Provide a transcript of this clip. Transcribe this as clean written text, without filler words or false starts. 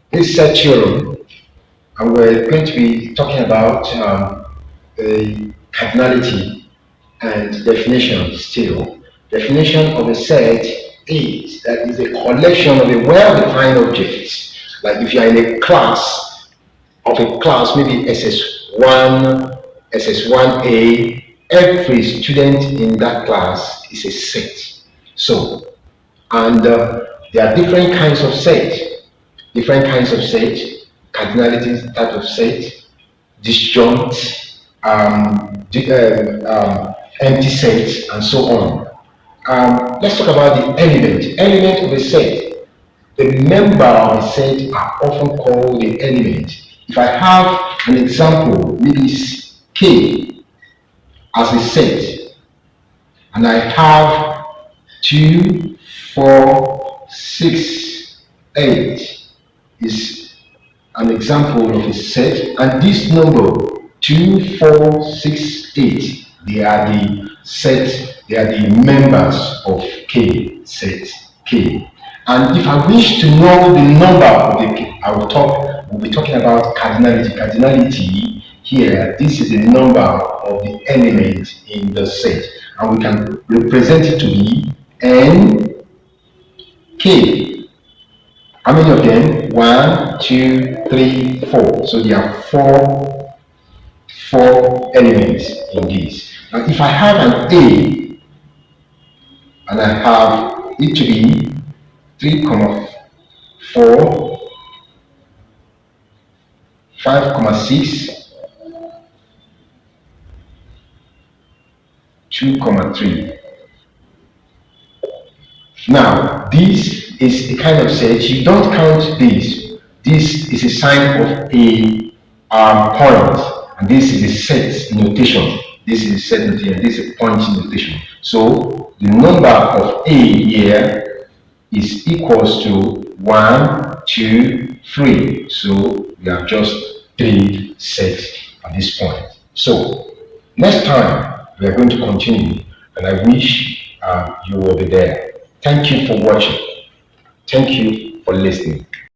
This set theorem, and we're going to be talking about the cardinality and definition still. Definition of a set is that is a collection of a well-defined objects. Like if you are in a class of a class, maybe SS1, SS1A, every student in that class is a set. So, and there are different kinds of set, cardinality type of set, disjunct, empty sets, and so on. Let's talk about the element. Element of a set. The member of a set are often called the element. If I have an example, maybe K as a set, and I have 2, 4, 6, 8 is an example of a set, and this number 2, 4, 6, 8, they are the set, they are the members of K, set K. And if I wish to know the number of the K, we'll be talking about cardinality. Cardinality here, this is the number of the element in the set, and we can represent it to be N K. How many of them? 1, 2, 3, 4. So there are four elements in this. Now if I have an A and I have it to be 3, 4, 5, 6, 2, 3. Now this is the kind of set you don't count this. This is a sign of a point, and this is a set notation. This is a set notation. This is a point notation. So the number of A here is equals to 1, 2, 3. So we have just 3 sets at this point. So next time we are going to continue, and I wish you will be there. Thank you for watching. Thank you for listening.